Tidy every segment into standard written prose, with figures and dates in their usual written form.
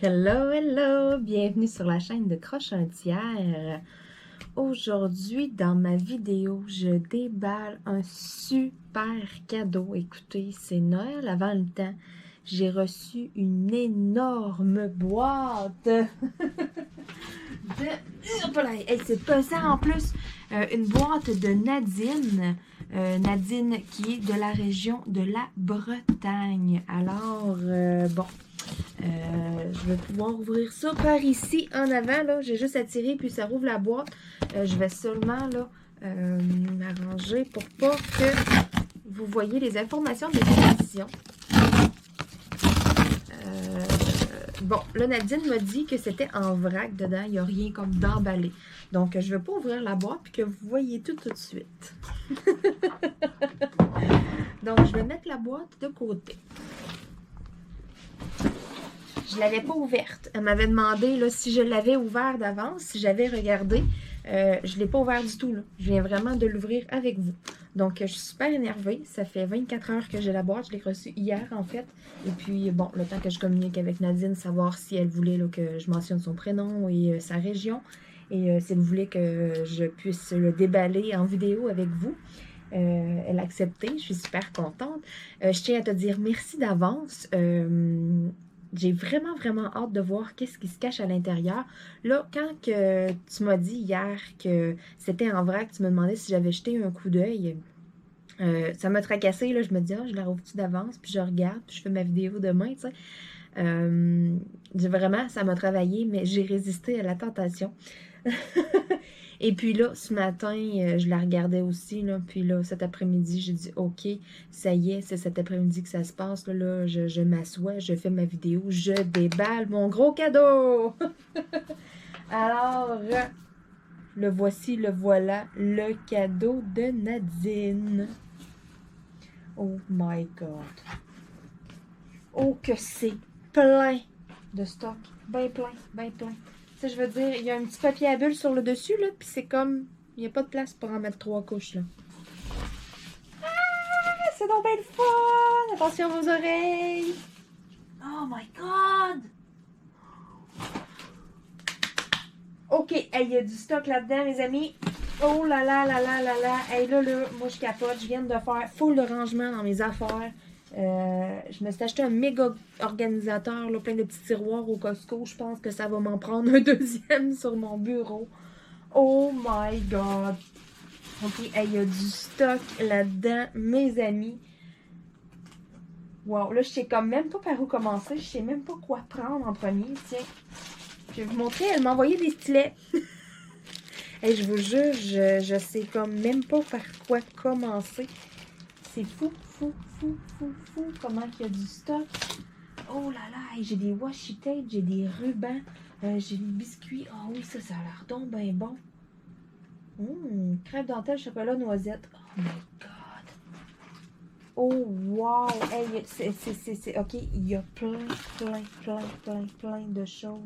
Hello, hello! Bienvenue sur la chaîne de Croche un tiers. Aujourd'hui, dans ma vidéo, je déballe un super cadeau. Écoutez, c'est Noël avant le temps. J'ai reçu une énorme boîte de... Hey, c'est pesant en plus! Une boîte de Nadine. Nadine qui est de la région de la Bretagne. Alors, bon... je vais pouvoir ouvrir ça par ici en avant. Là, j'ai juste à tirer puis ça rouvre la boîte. Je vais seulement là m'arranger pour pas que vous voyez les informations de l'expédition. Bon, là, Nadine m'a dit que c'était en vrac dedans. Il n'y a rien comme d'emballé. Donc, je ne vais pas ouvrir la boîte puis que vous voyez tout de suite. Donc, je vais mettre la boîte de côté. Je ne l'avais pas ouverte. Elle m'avait demandé là, si je l'avais ouvert d'avance, si j'avais regardé. Je ne l'ai pas ouvert du tout. Là. Je viens vraiment de l'ouvrir avec vous. Donc, je suis super énervée. Ça fait 24 heures que j'ai la boîte. Je l'ai reçue hier, en fait. Et puis, bon, le temps que je communique avec Nadine, savoir si elle voulait là, que je mentionne son prénom et sa région. Et si elle voulait que je puisse le déballer en vidéo avec vous. Elle a accepté. Je suis super contente. Je tiens à te dire merci d'avance. J'ai vraiment, vraiment hâte de voir qu'est-ce qui se cache à l'intérieur. Là, quand que tu m'as dit hier que c'était en vrac, tu me demandais si j'avais jeté un coup d'œil. Ça m'a tracassé, là. Je me dis, je la rouvre-tu d'avance, puis je regarde, puis je fais ma vidéo demain, tu sais. Vraiment, ça m'a travaillé, mais j'ai résisté à la tentation. Et puis là, ce matin, je la regardais aussi, là, puis là, cet après-midi, j'ai dit, OK, ça y est, c'est cet après-midi que ça se passe, là, je m'assois, je fais ma vidéo, je déballe mon gros cadeau! Alors, le voici, le voilà, le cadeau de Nadine. Oh my God! Oh, que c'est plein de stock, bien plein, bien plein. Ça, je veux dire, il y a un petit papier à bulles sur le dessus, là, puis c'est comme, il n'y a pas de place pour en mettre 3 couches, là. Ah, c'est donc bien le fun! Attention à vos oreilles! Oh my God! OK, il y a du stock là-dedans, les amis. Oh là là là là là là! Hey, là, moi, je capote. Je viens de faire full de rangement dans mes affaires. Je me suis acheté un méga organisateur, là, plein de petits tiroirs au Costco. Je pense que ça va m'en prendre un deuxième sur mon bureau. Oh my God! OK, il y a du stock là-dedans, mes amis. Wow, là, je sais comme même pas par où commencer. Je sais même pas quoi prendre en premier. Tiens, je vais vous montrer. Elle m'a envoyé des stylets. Hey, je vous jure, je sais comme même pas par quoi commencer. C'est fou, fou, fou, fou, fou. Comment il y a du stock. Oh là là, hey, j'ai des washi tape, j'ai des rubans, j'ai des biscuits. Ah oui, ça a l'air donc bien bon. Crêpe dentelle, chocolat, noisette. Oh my God. Oh wow. Hey, c'est OK, il y a plein, plein, plein, plein, plein de choses.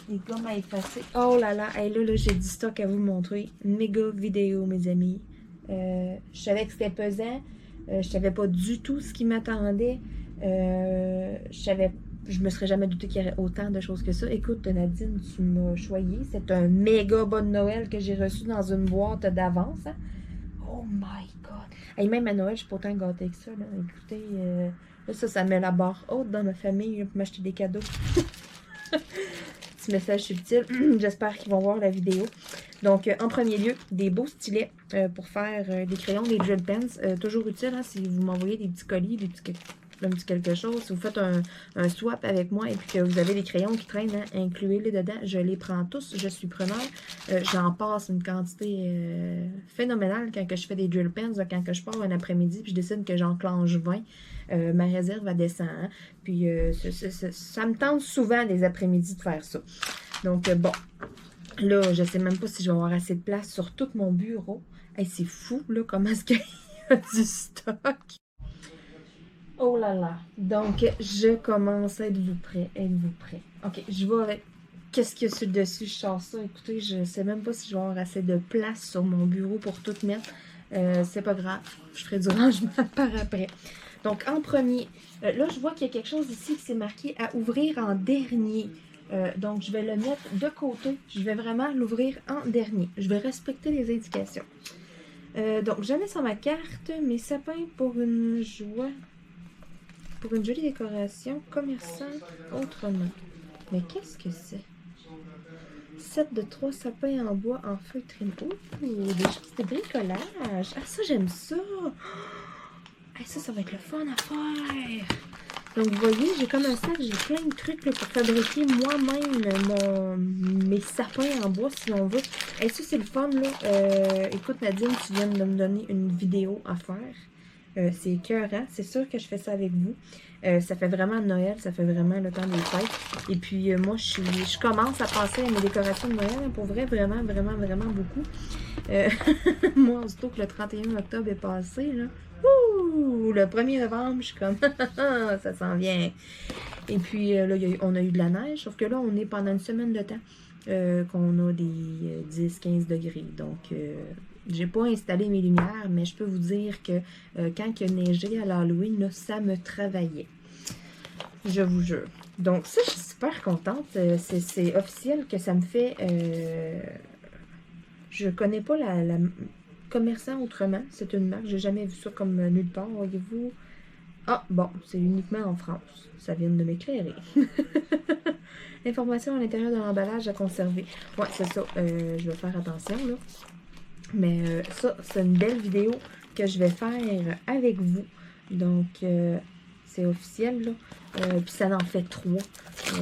Des gommes à effacer. Oh là là, hey, là j'ai du stock à vous montrer. Méga vidéo, mes amis. Je savais que c'était pesant. Je savais pas du tout ce qui m'attendait. Je me serais jamais douté qu'il y aurait autant de choses que ça. Écoute, Nadine, tu m'as choyé. C'est un méga bon Noël que j'ai reçu dans une boîte d'avance. Hein? Oh my God! Et même à Noël, je suis pas autant gâtée que ça. Là. Écoutez, là, ça met la barre haute dans ma famille là, pour m'acheter des cadeaux. Petit message subtil. J'espère qu'ils vont voir la vidéo. Donc, en premier lieu, des beaux stylets pour faire des crayons, des gel pens. Toujours utile hein, si vous m'envoyez des petits colis, un petit quelque chose. Si vous faites un swap avec moi et puis que vous avez des crayons qui traînent, hein, incluez-les dedans. Je les prends tous. Je suis preneur. J'en passe une quantité phénoménale quand que je fais des gel pens. Quand que je pars un après-midi puis je décide que j'enclenche 20. Ma réserve elle descend. Hein? Puis ça me tente souvent les après-midi de faire ça. Donc bon, là, je sais même pas si je vais avoir assez de place sur tout mon bureau. Hey, c'est fou, là, comment est-ce qu'il y a du stock. Oh là là. Donc, je commence. Êtes-vous prêts? Êtes-vous prêts? OK, je vais avec... Qu'est-ce qu'il y a sur le dessus? Je sors ça. Écoutez, je sais même pas si je vais avoir assez de place sur mon bureau pour tout mettre. C'est pas grave. Je ferai du rangement par après. Donc, en premier, là, je vois qu'il y a quelque chose ici qui s'est marqué à ouvrir en dernier. Donc, je vais le mettre de côté. Je vais vraiment l'ouvrir en dernier. Je vais respecter les indications. Donc, je mets sur ma carte mes sapins pour une joie. Pour une jolie décoration. Commerçant autrement. Mais qu'est-ce que c'est? 7 de 3 sapins en bois en feutre. Ouh, des choses de bricolage. Ah, ça, j'aime ça. Ah, ça va être le fun à faire. Donc, vous voyez, j'ai comme un sac, j'ai plein de trucs là, pour fabriquer moi-même mes sapins en bois, si on veut. Et ça, c'est le fun, là. Écoute, Nadine, tu viens de me donner une vidéo à faire. C'est écœurant. C'est sûr que je fais ça avec vous. Ça fait vraiment Noël, ça fait vraiment le temps des fêtes. Et puis, moi, je commence à passer à mes décorations de Noël, hein, pour vrai, vraiment, vraiment, vraiment beaucoup. Moi, aussitôt que le 31 octobre est passé, là, ouh, le 1er novembre, je suis comme, ça s'en vient. Et puis, là, on a eu de la neige, sauf que là, on est pendant une semaine de temps qu'on a des 10-15 degrés. Donc, j'ai pas installé mes lumières, mais je peux vous dire que quand il a neigé à l'Halloween, là, ça me travaillait. Je vous jure. Donc, ça, je suis super contente. C'est officiel que ça me fait... je connais pas la Commerçant autrement. C'est une marque. J'ai jamais vu ça comme nulle part, voyez-vous. Ah, bon, c'est uniquement en France. Ça vient de m'éclairer. Information à l'intérieur de l'emballage à conserver. Ouais, c'est ça. Je vais faire attention, là. Mais ça, c'est une belle vidéo que je vais faire avec vous. Donc, c'est officiel, là. Puis ça en fait 3.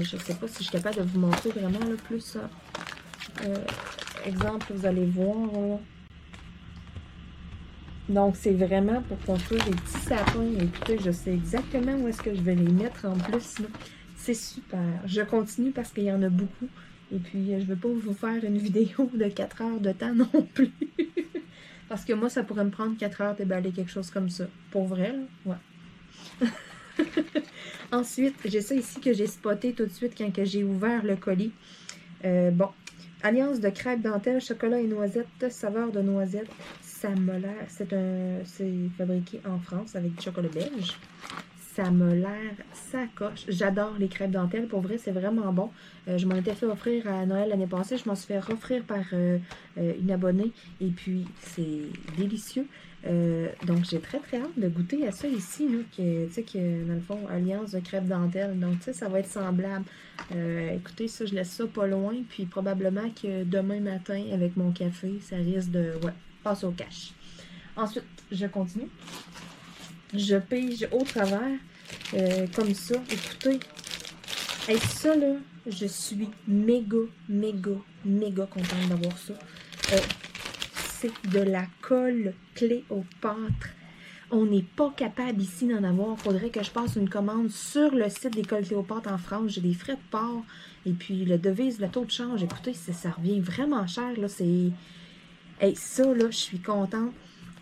Je sais pas si je suis capable de vous montrer vraiment, là, plus ça. Exemple, vous allez voir, là. Donc, c'est vraiment pour construire des petits sapins. Écoutez, je sais exactement où est-ce que je vais les mettre en plus. C'est super. Je continue parce qu'il y en a beaucoup. Et puis, je ne vais pas vous faire une vidéo de 4 heures de temps non plus. Parce que moi, ça pourrait me prendre 4 heures déballer quelque chose comme ça. Pour vrai, là? Ouais. Ensuite, j'ai ça ici que j'ai spoté tout de suite quand j'ai ouvert le colis. Bon. Alliance de crêpes dentelle, chocolat et noisettes, saveur de noisette. Ça m'a l'air, c'est fabriqué en France avec du chocolat belge. Ça m'a l'air sacoche. J'adore les crêpes dentelle. Pour vrai, c'est vraiment bon. Je m'en étais fait offrir à Noël l'année passée. Je m'en suis fait offrir par une abonnée. Et puis, c'est délicieux. Donc, j'ai très, très hâte de goûter à ça ici. Là, tu sais, que dans le fond, alliance de crêpes dentelle. Donc, tu sais, ça va être semblable. Écoutez, ça, je laisse ça pas loin. Puis, probablement que demain matin, avec mon café, ça risque de... Ouais, passe au cash. Ensuite, je continue. Je pige au travers, comme ça. Écoutez, hey, ça là, je suis méga, méga, méga contente d'avoir ça. C'est de la colle Cléopâtre. On n'est pas capable ici d'en avoir. Il faudrait que je passe une commande sur le site des colles Cléopâtre en France. J'ai des frais de port. Et puis, le devise, le taux de change, écoutez, ça revient vraiment cher. Là, c'est... Hey, ça, là, je suis contente.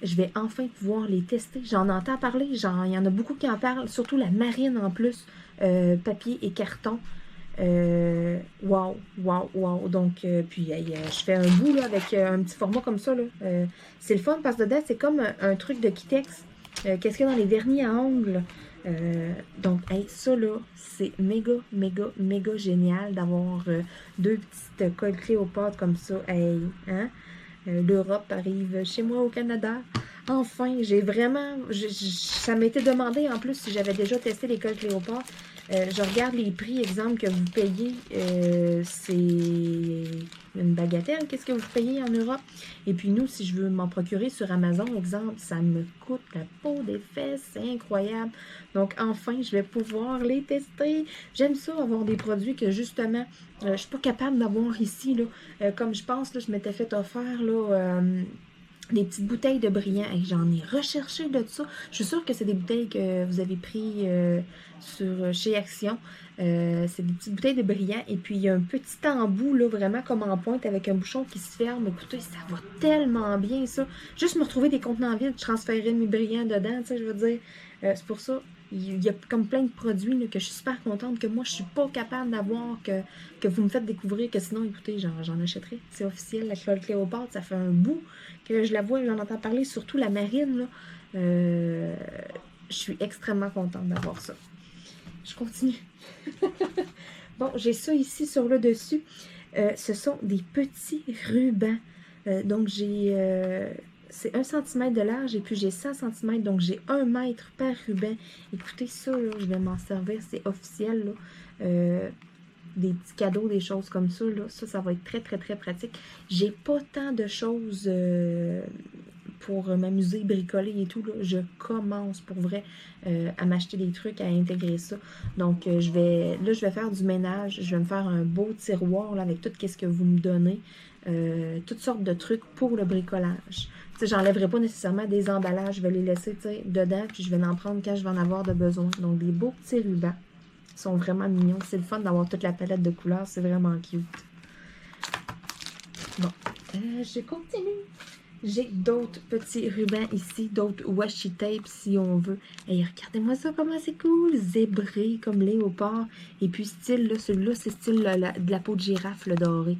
Je vais enfin pouvoir les tester. J'en entends parler. Il y en a beaucoup qui en parlent. Surtout la marine en plus. Papier et carton. Wow, wow, wow. Donc, puis, hey, je fais un bout là, avec un petit format comme ça. C'est le fun parce que dedans, c'est comme un truc de Kitex. Qu'est-ce qu'il y a dans les vernis à ongles? Donc, hey, ça là, c'est méga, méga, méga génial d'avoir deux petites colles Cléopâtre comme ça. Hey, hein? L'Europe arrive chez moi au Canada. Enfin, j'ai vraiment... ça m'était demandé en plus si j'avais déjà testé l'école Cléopâtre. Je regarde les prix, exemple, que vous payez. C'est une bagatelle. Qu'est-ce que vous payez en Europe? Et puis nous, si je veux m'en procurer sur Amazon, exemple, ça me coûte la peau des fesses. C'est incroyable. Donc, enfin, je vais pouvoir les tester. J'aime ça, avoir des produits que, justement, je suis pas capable d'avoir ici. Là. Comme je pense, là, je m'étais fait offert là, des petites bouteilles de brillant. Et j'en ai recherché de ça. Je suis sûre que c'est des bouteilles que vous avez pris chez Action. C'est des petites bouteilles de brillant. Et puis, il y a un petit embout, là, vraiment comme en pointe, avec un bouchon qui se ferme. Écoutez, ça va tellement bien, ça. Juste me retrouver des contenants vides, transférer mes brillants dedans, tu sais, je veux dire. C'est pour ça. Il y a comme plein de produits là, que je suis super contente, que moi, je suis pas capable d'avoir, que vous me faites découvrir, que sinon, écoutez, j'en achèterai. C'est officiel, la colle Cléopâtre, ça fait un bout que je la vois, j'en entends parler, surtout la marine, là. je suis extrêmement contente d'avoir ça. Je continue. Bon, j'ai ça ici sur le dessus. Ce sont des petits rubans. Donc, c'est 1 cm de large et puis j'ai 100 cm. Donc, j'ai 1 mètre par ruban. Écoutez ça, là, je vais m'en servir. C'est officiel, là. Des petits cadeaux, des choses comme ça, là. Ça va être très, très, très pratique. J'ai pas tant de choses pour m'amuser, bricoler et tout, là. Je commence pour vrai à m'acheter des trucs, à intégrer ça. Donc, je vais faire du ménage. Je vais me faire un beau tiroir là, avec tout ce que vous me donnez. Toutes sortes de trucs pour le bricolage. Tu sais, j'enlèverai pas nécessairement des emballages. Je vais les laisser, tu sais, dedans, puis je vais en prendre quand je vais en avoir de besoin. Donc, des beaux petits rubans. Ils sont vraiment mignons. C'est le fun d'avoir toute la palette de couleurs. C'est vraiment cute. Bon, je continue. J'ai d'autres petits rubans ici, d'autres washi tape si on veut. Et regardez-moi ça, comment c'est cool! Zébré comme léopard. Et puis style, là, celui-là, c'est style de la peau de girafe, le doré.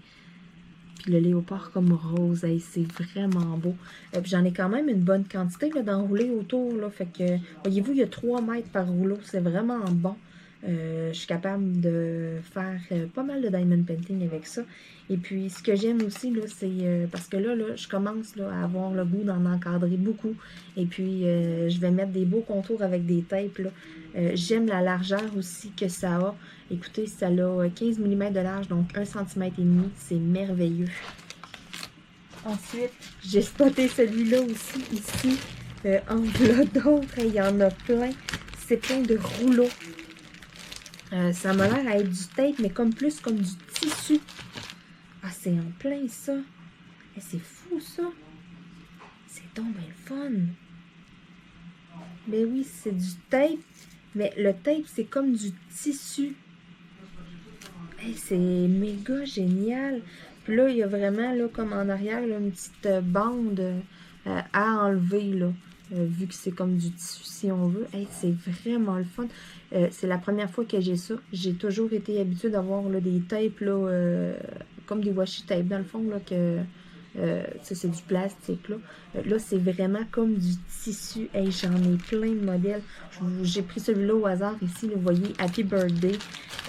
Puis le léopard comme rose, hey, c'est vraiment beau. Puis j'en ai quand même une bonne quantité d'enrouler autour. Là, fait que, voyez-vous, il y a 3 mètres par rouleau. C'est vraiment bon. Je suis capable de faire pas mal de diamond painting avec ça. Et puis, ce que j'aime aussi, là, c'est parce que là, je commence là, à avoir le goût d'en encadrer beaucoup. Et puis, je vais mettre des beaux contours avec des tapes. J'aime la largeur aussi que ça a. Écoutez, ça a 15 mm de large, donc 1,5 cm. C'est merveilleux. Ensuite, j'ai spoté celui-là aussi, ici. En voilà d'autres, il y en a plein. C'est plein de rouleaux. Ça m'a l'air à être du tape, mais plus comme du tissu. Ah, c'est en plein, ça. C'est fou, ça. C'est donc bien fun. Mais oui, c'est du tape, mais le tape, c'est comme du tissu. C'est méga génial. Puis là, il y a vraiment, là, comme en arrière, là, une petite bande à enlever, là. Vu que c'est comme du tissu, si on veut. C'est vraiment le fun. C'est la première fois que j'ai ça. J'ai toujours été habituée d'avoir des tapes, là, comme des washi tapes, dans le fond, là, que c'est du plastique, là. Là, c'est vraiment comme du tissu. J'en ai plein de modèles. J'ai pris celui-là au hasard ici, là, vous voyez, Happy Birthday.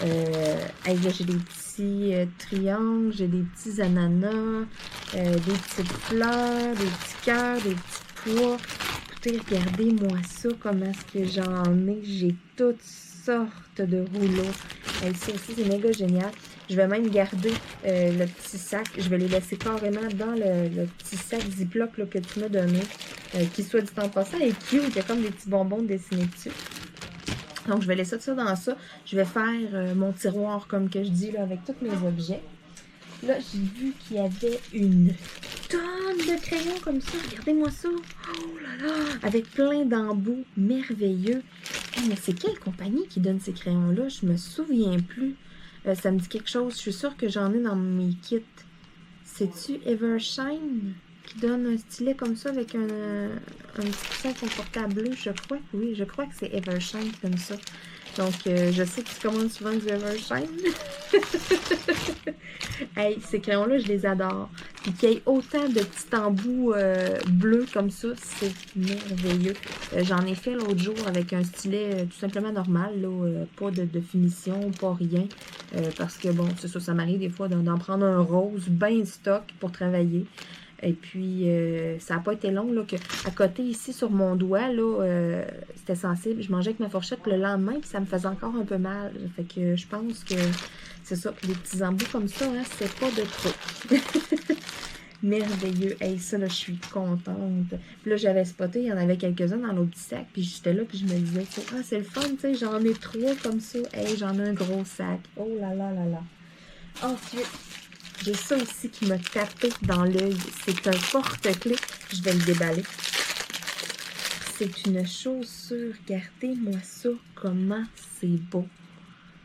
Là, j'ai des petits triangles, j'ai des petits ananas, des petites fleurs, des petits cœurs, des petits pois. Écoutez, regardez-moi ça, comment est-ce que j'en ai. J'ai toutes sortes de rouleaux. Ça aussi, c'est méga génial. Je vais même garder le petit sac. Je vais les laisser carrément dans le petit sac Ziploc là, que tu m'as donné. Qui, soit dit en passant, est cute. Il y a comme des petits bonbons dessinés dessus. Donc, je vais laisser ça dans ça. Je vais faire mon tiroir, comme que je dis, là, avec tous mes objets. Là, j'ai vu qu'il y avait une tonne de crayons comme ça. Regardez-moi ça. Oh là là! Avec plein d'embouts merveilleux. Mais c'est quelle compagnie qui donne ces crayons-là? Je me souviens plus. Ça me dit quelque chose. Je suis sûre que j'en ai dans mes kits. C'est-tu Evershine qui donne un stylet comme ça avec un petit coussin confortable bleu? Je crois que oui. Je crois que c'est Evershine qui donne ça. Donc, je sais que tu commandes souvent du Evershine. Ces crayons-là, je les adore. Puis qu'il y ait autant de petits embouts bleus comme ça, c'est merveilleux. J'en ai fait l'autre jour avec un stylet tout simplement normal, là, pas de finition, pas rien. Parce que, bon, c'est ça m'arrive des fois d'en prendre un rose bien stock pour travailler. Et puis, ça n'a pas été long, là, à côté, ici, sur mon doigt, là, c'était sensible. Je mangeais avec ma fourchette le lendemain, puis ça me faisait encore un peu mal. Fait que je pense que c'est ça. Des petits embouts comme ça, hein, c'est pas de trop. Merveilleux. Ça, là, je suis contente. Puis là, j'avais spoté, il y en avait quelques-uns dans l'autre petit sac, puis j'étais là, puis je me disais, ah, c'est le fun, tu sais, j'en ai 3 comme ça. J'en ai un gros sac. Oh là là là là. Ensuite, j'ai ça aussi qui m'a tapé dans l'œil. C'est un porte-clés. Je vais le déballer. C'est une chaussure. Regardez-moi ça. Comment c'est beau.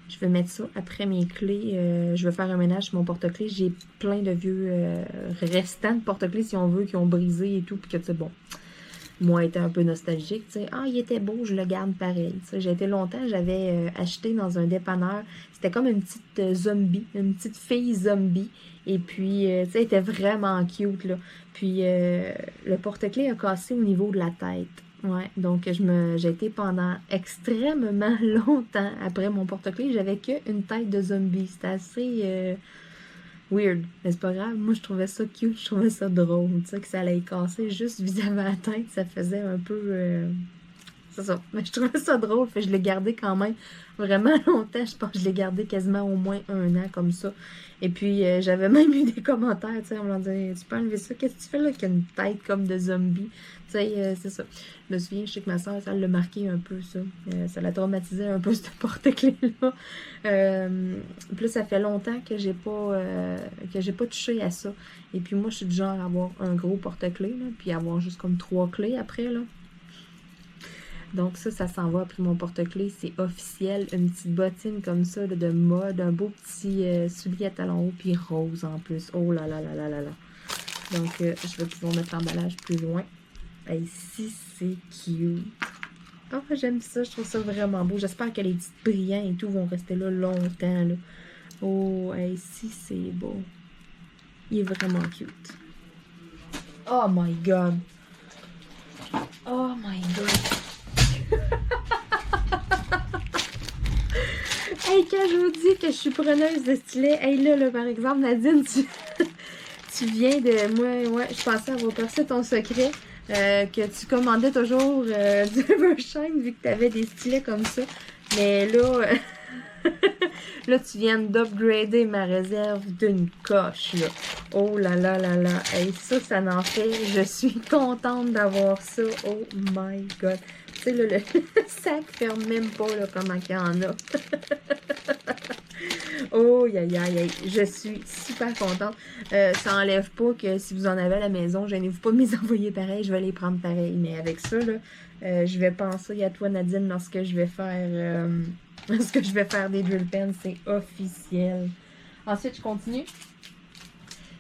Je vais mettre ça après mes clés. Je vais faire un ménage sur mon porte-clés. J'ai plein de vieux restants de porte-clés, si on veut, qui ont brisé et tout. Puis que, tu sais, bon, moi, était un peu nostalgique. Tu sais, il était beau, je le garde pareil. J'ai été longtemps, j'avais acheté dans un dépanneur. C'était comme une petite zombie, une petite fille zombie. Et puis, tu sais, elle était vraiment cute, là. Puis, le porte-clés a cassé au niveau de la tête. Ouais, donc j'ai été pendant extrêmement longtemps après mon porte-clés, j'avais qu'une tête de zombie. C'était assez weird, mais c'est pas grave. Moi, je trouvais ça cute, je trouvais ça drôle. Tu sais, que ça allait casser juste vis-à-vis la tête, ça faisait un peu... c'est ça. Mais je trouvais ça drôle, fait que je l'ai gardé quand même vraiment longtemps. Je pense que je l'ai gardé quasiment au moins 1 an comme ça. Et puis, j'avais même eu des commentaires, tu sais, on me disait, tu peux enlever ça, qu'est-ce que tu fais là, qu'il y a une tête comme de zombie? Tu sais, c'est ça. Je me souviens, je sais que ma soeur, ça l'a marqué un peu, ça. Ça l'a traumatisé un peu, ce porte-clés-là. Puis là, ça fait longtemps que j'ai pas touché à ça. Et puis moi, je suis du genre à avoir un gros porte-clés, là, puis avoir juste comme 3 clés après, là. Donc ça s'en va après mon porte-clés, c'est officiel. Une petite bottine comme ça, là, de mode, un beau petit soulier à talons hauts, puis rose en plus. Oh là là là là là là. Donc je vais pouvoir mettre l'emballage plus loin. Et si c'est cute. Oh, j'aime ça, je trouve ça vraiment beau. J'espère que les petits brillants et tout vont rester là longtemps. Là. Oh, hey, si c'est beau. Il est vraiment cute. Oh my god. Oh my god. Hey, quand je vous dis que je suis preneuse de stylet, hey là, par exemple, Nadine, tu viens de... Moi, ouais, je pensais avoir percé ton secret, que tu commandais toujours du Evershine, vu que tu avais des stylets comme ça. Mais là, là, tu viens d'upgrader ma réserve d'une coche, là. Oh là là là là. Hey, ça n'en fait. Je suis contente d'avoir ça. Oh my god. Tu sais, là, le sac ferme même pas, là, comment qu'il y en a. Oh, aïe, aïe, aïe. Je suis super contente. Ça enlève pas que si vous en avez à la maison, gênez-vous pas de me les envoyer pareil. Je vais les prendre pareil. Mais avec ça, là, je vais penser à toi, Nadine, lorsque je vais faire... lorsque je vais faire des drill pens. C'est officiel. Ensuite, je continue.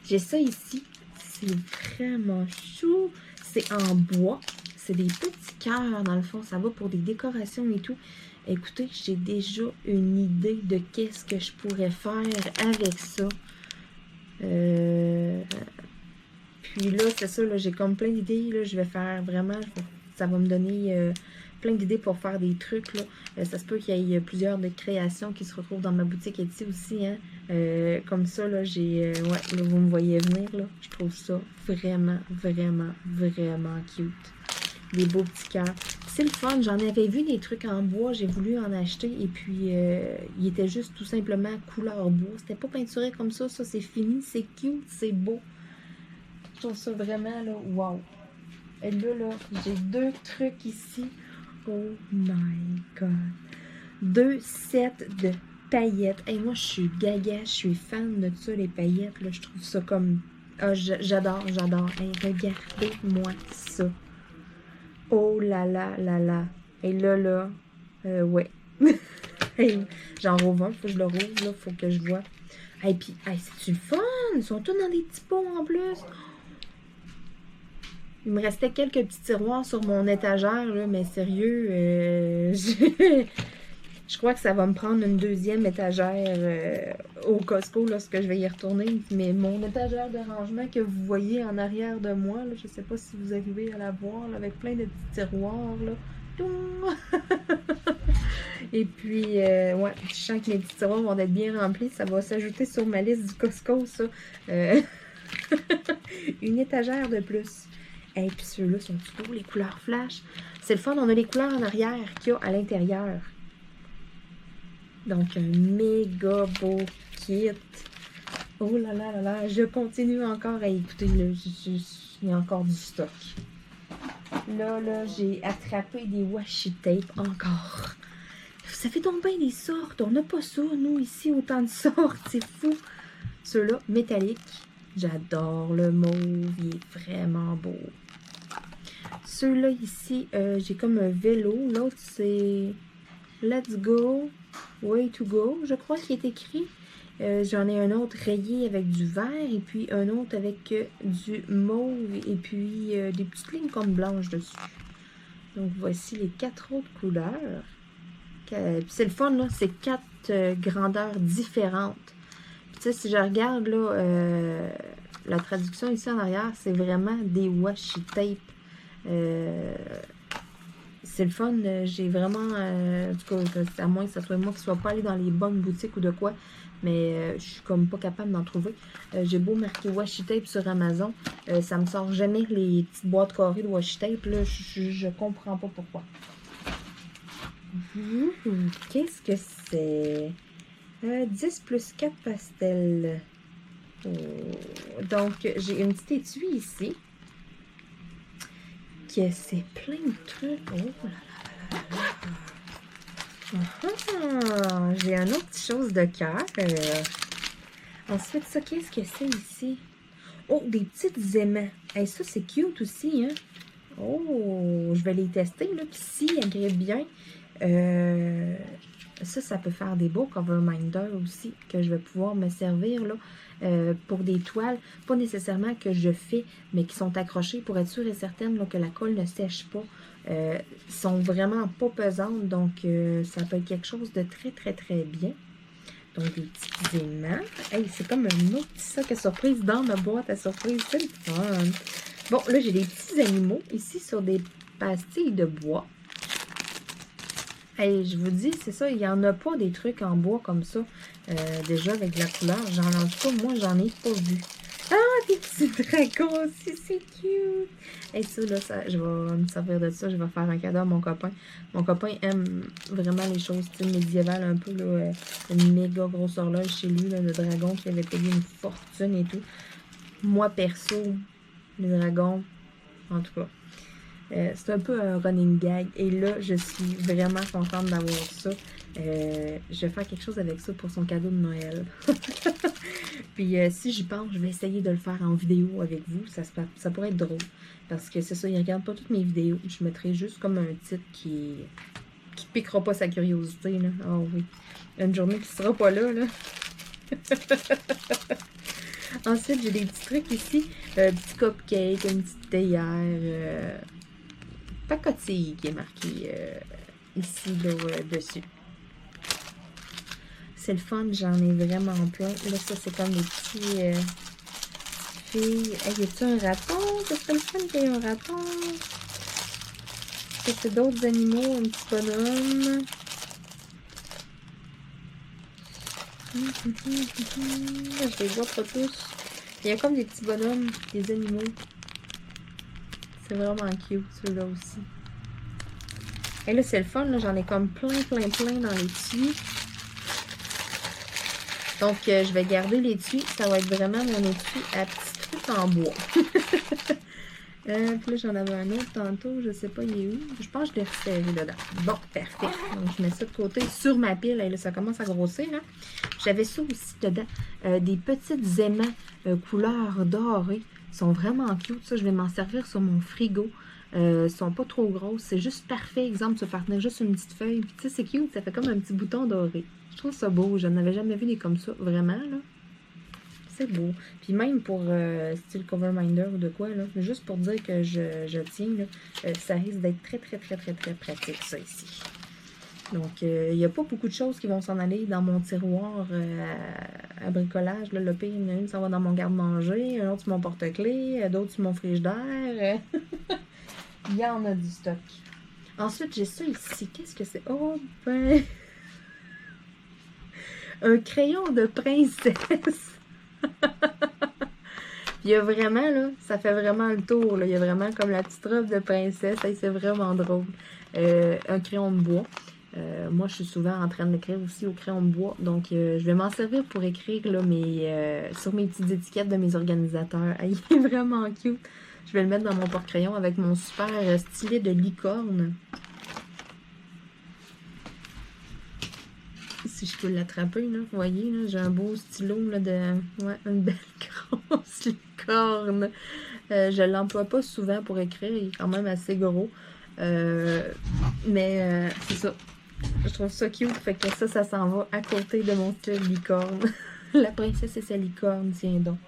J'ai ça ici. C'est vraiment chou. C'est en bois. C'est des petits cœurs, dans le fond. Ça va pour des décorations et tout. Écoutez, j'ai déjà une idée de qu'est-ce que je pourrais faire avec ça. Puis là, c'est ça, là, j'ai comme plein d'idées. Là, je vais faire vraiment... Ça va me donner plein d'idées pour faire des trucs. Là. Ça se peut qu'il y ait plusieurs de créations qui se retrouvent dans ma boutique Etsy aussi. Hein. Comme ça, là, j'ai... ouais, là, vous me voyez venir. Là. Je trouve ça vraiment, vraiment, vraiment cute. Des beaux petits cœurs. C'est le fun. J'en avais vu des trucs en bois. J'ai voulu en acheter. Et puis, il était juste tout simplement couleur bois. C'était pas peinturé comme ça. Ça, c'est fini. C'est cute. C'est beau. Je trouve ça vraiment, là, wow. Et là, j'ai 2 trucs ici. Oh my god. 2 sets de paillettes. Et moi, je suis gaga. Je suis fan de ça, les paillettes. Là. Je trouve ça comme... Ah, j'adore, j'adore. Hey, regardez-moi ça. Oh là là là là. Et là, ouais. Hey, j'en rouvre un, faut que je le rouvre, là, faut que je vois. Et puis, hey, c'est-tu le fun? Ils sont tous dans des petits pots en plus. Il me restait quelques petits tiroirs sur mon étagère, là, mais sérieux, je crois que ça va me prendre une 2e étagère au Costco lorsque je vais y retourner. Mais mon étagère de rangement que vous voyez en arrière de moi, là, je ne sais pas si vous arrivez à la voir, là, avec plein de petits tiroirs. Là. Et puis, ouais, je sens que mes petits tiroirs vont être bien remplis. Ça va s'ajouter sur ma liste du Costco, ça. Une étagère de plus. Et puis ceux-là sont beaux, les couleurs flash. C'est le fun, on a les couleurs en arrière qu'il y a à l'intérieur. Donc, un méga beau kit. Oh là là là là, je continue encore à écouter. Là, il y a encore du stock. Là, j'ai attrapé des washi tape encore. Ça fait donc bien des sortes. On n'a pas ça, nous, ici, autant de sortes. C'est fou. Ceux-là, métalliques. J'adore le mauve. Il est vraiment beau. Ceux-là, ici, j'ai comme un vélo. L'autre, c'est Let's Go, Way to Go, je crois qu'il est écrit. J'en ai un autre rayé avec du vert et puis un autre avec du mauve et puis des petites lignes comme blanches dessus. Donc, voici les 4 autres couleurs. C'est le fun, là. C'est 4 grandeurs différentes. Puis, tu sais, si je regarde, là, la traduction ici en arrière, c'est vraiment des washi tape. c'est le fun. J'ai vraiment, en tout cas, à moins que ce soit moi qui ne soit pas allé dans les bonnes boutiques ou de quoi, mais je suis comme pas capable d'en trouver. J'ai beau marquer washi tape sur Amazon, ça me sort jamais les petites boîtes carrées de washi tape. Là, je comprends pas pourquoi. Qu'est-ce que c'est? 10 plus 4 pastels. Oh. Donc, j'ai une petite étui ici. Que c'est plein de trucs. Oh là là là là. J'ai une autre petite chose de cœur. Ensuite, ça, qu'est-ce que c'est ici? Oh, des petites aimants. Hey, ça, c'est cute aussi, hein? Oh, je vais les tester, là. Puis si elles grippent bien, ça peut faire des beaux cover minders aussi, que je vais pouvoir me servir, là, pour des toiles. Pas nécessairement que je fais, mais qui sont accrochées pour être sûre et certaine là, que la colle ne sèche pas. Sont vraiment pas pesantes, donc ça peut être quelque chose de très, très, très bien. Donc, des petits aimants. Hey, c'est comme un autre petit sac à surprise dans ma boîte à surprise. C'est le fun. Bon, là, j'ai des petits animaux ici sur des pastilles de bois. Hey, je vous dis, c'est ça, il n'y en a pas des trucs en bois comme ça, déjà avec de la couleur. En tout cas, moi, j'en ai pas vu. Ah, des petits dragons aussi, c'est cute! Et ça, là, je vais me servir de ça, je vais faire un cadeau à mon copain. Mon copain aime vraiment les choses médiévales, un peu, là, une méga grosse horloge chez lui, là, le dragon qui avait payé une fortune et tout. Moi, perso, les dragons, en tout cas. C'est un peu un running gag. Et là, je suis vraiment contente d'avoir ça. Je vais faire quelque chose avec ça pour son cadeau de Noël. Puis si j'y pense, je vais essayer de le faire en vidéo avec vous. Ça pourrait être drôle. Parce que c'est ça, il ne regarde pas toutes mes vidéos. Je mettrai juste comme un titre qui piquera pas sa curiosité. Là. Oh oui. Une journée qui sera pas là. Ensuite, j'ai des petits trucs ici. Un petit cupcake, une petite théière. Pacotille qui est marqué ici là, dessus. C'est le fun, j'en ai vraiment plein. Là, ça, c'est comme des petits filles. Hey, y a-t-il un raton? Ce serait le fun qu'il y ait un raton. C'est d'autres animaux, un petit bonhomme. Je les vois pas tous. Il y a comme des petits bonhommes, des animaux. C'est vraiment cute, ceux-là aussi. Et là, c'est le fun, j'en ai comme plein dans les tuyaux. Donc, je vais garder l'étui. Ça va être vraiment mon étui à petits trucs en bois. Puis là, j'en avais un autre tantôt. Je sais pas, il est où. Je pense que je l'ai resserré dedans. Bon, parfait. Donc, je mets ça de côté sur ma pile. Et là, ça commence à grossir. Hein? J'avais ça aussi dedans. Des petites aimants couleur dorée. Ils sont vraiment cute. Ça, je vais m'en servir sur mon frigo. Ils sont pas trop grosses. C'est juste parfait. Exemple, tu vas faire tenir juste une petite feuille. Puis, tu sais, c'est cute. Ça fait comme un petit bouton doré. Je trouve ça beau. Je n'avais jamais vu des comme ça. Vraiment, là. C'est beau. Puis même pour style cover minder ou de quoi, là, juste pour dire que je tiens, là, ça risque d'être très pratique, ça ici. Donc, il n'y a pas beaucoup de choses qui vont s'en aller dans mon tiroir à bricolage. Là. Le pire, il y en a une, ça va dans mon garde-manger, un autre sur mon porte-clés, d'autres sur mon frigidaire. Il y en a du stock. Ensuite, j'ai ça ici. Qu'est-ce que c'est? Oh, ben... un crayon de princesse. Il y a vraiment, là, ça fait vraiment le tour. Là. Il y a vraiment comme la petite robe de princesse. C'est vraiment drôle. Un crayon de bois. Moi, je suis souvent en train d'écrire aussi au crayon de bois. Donc, je vais m'en servir pour écrire là, sur mes petites étiquettes de mes organisateurs. Il est vraiment cute. Je vais le mettre dans mon porte-crayon avec mon super stylet de licorne. Si je peux l'attraper, là, vous voyez, là, j'ai un beau stylo là, une belle grosse licorne. Je l'emploie pas souvent pour écrire, il est quand même assez gros. Mais c'est ça. Je trouve ça cute, fait que ça s'en va à côté de mon stylo de licorne. La princesse et sa licorne, tiens donc.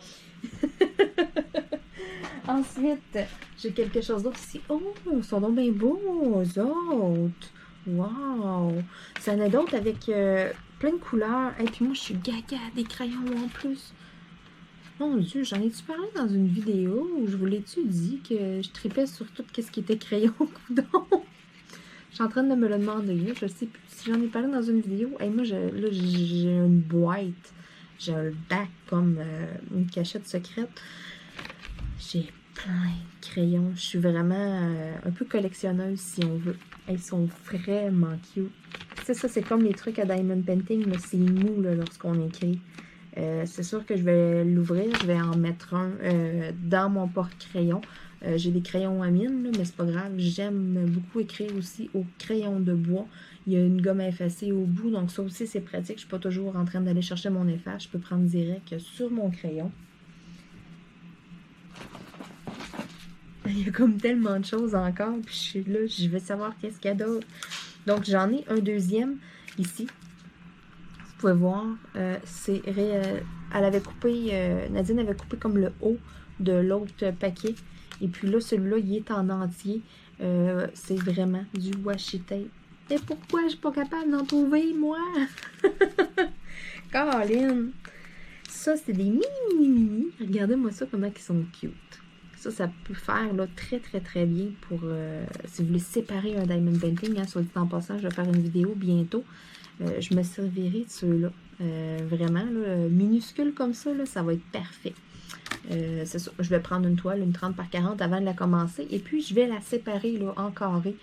Ensuite, j'ai quelque chose d'autre ici. Oh, ils sont donc bien beaux, eux autres. Wow! Ça en a d'autres avec plein de couleurs. Et puis moi, je suis gaga des crayons en plus. Mon Dieu, j'en ai-tu parlé dans une vidéo où je vous l'ai-tu dit que je tripais sur tout ce qui était crayon coudon? suis en train de me le demander. Là. Je sais plus si j'en ai parlé dans une vidéo. Hey, moi, là, j'ai une boîte. J'ai un bac comme une cachette secrète. J'ai plein de crayons. Je suis vraiment un peu collectionneuse, si on veut. Ils sont vraiment cute. C'est ça, c'est comme les trucs à Diamond Painting. C'est mou lorsqu'on écrit. C'est sûr que je vais l'ouvrir. Je vais en mettre un dans mon porte-crayon. J'ai des crayons à mine, là, mais c'est pas grave. J'aime beaucoup écrire aussi au crayon de bois. Il y a une gomme à effacer au bout, donc ça aussi c'est pratique. Je ne suis pas toujours en train d'aller chercher mon efface. Je peux prendre direct sur mon crayon. Il y a comme tellement de choses encore, puis je suis là, je veux savoir qu'est-ce qu'il y a d'autre. Donc j'en ai un deuxième ici. Vous pouvez voir, elle avait coupé, Nadine avait coupé comme le haut de l'autre paquet. Et puis là, celui-là, il est en entier. C'est vraiment du washi tape. Et pourquoi je suis pas capable d'en trouver, moi? Caroline! Ça, c'est des mini. Regardez-moi ça, comment ils sont cute. Ça peut faire là, très, très, très bien pour... si vous voulez séparer un diamond painting, hein, soit dit en passant, je vais faire une vidéo bientôt. Je me servirai de ceux-là. Vraiment, là, minuscules comme ça, là, ça va être parfait. C'est ça. Je vais prendre une toile, une 30 par 40 avant de la commencer. Et puis, je vais la séparer là, en carré.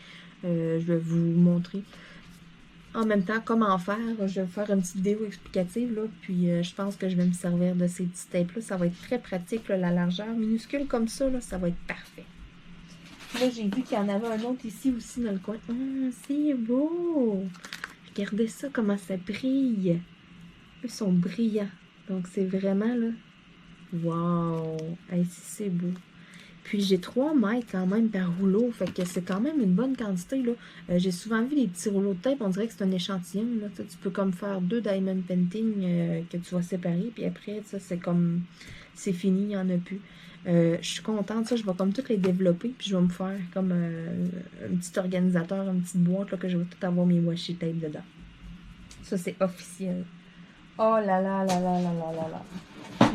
Je vais vous montrer en même temps comment faire. Je vais faire une petite vidéo explicative. Là, puis, je pense que je vais me servir de ces petits tapes-là. Ça va être très pratique. Là, la largeur minuscule comme ça, là, ça va être parfait. Là, j'ai vu qu'il y en avait un autre ici aussi dans le coin. C'est beau! Regardez ça, comment ça brille. Ils sont brillants. Donc, c'est vraiment, là... Wow! Hey, c'est beau. Puis, j'ai 3 mètres quand même par rouleau. Fait que c'est quand même une bonne quantité, là. J'ai souvent vu des petits rouleaux de tape. On dirait que c'est un échantillon, là. Tu peux comme faire 2 diamond painting que tu vas séparer. Puis après, ça, c'est comme... C'est fini, il n'y en a plus. Je suis contente, ça, je vais comme toutes les développer, puis je vais me faire comme un petit organisateur, une petite boîte, là, que je vais tout avoir mes washi tape dedans. Ça, c'est officiel. Oh là là là là là là là là.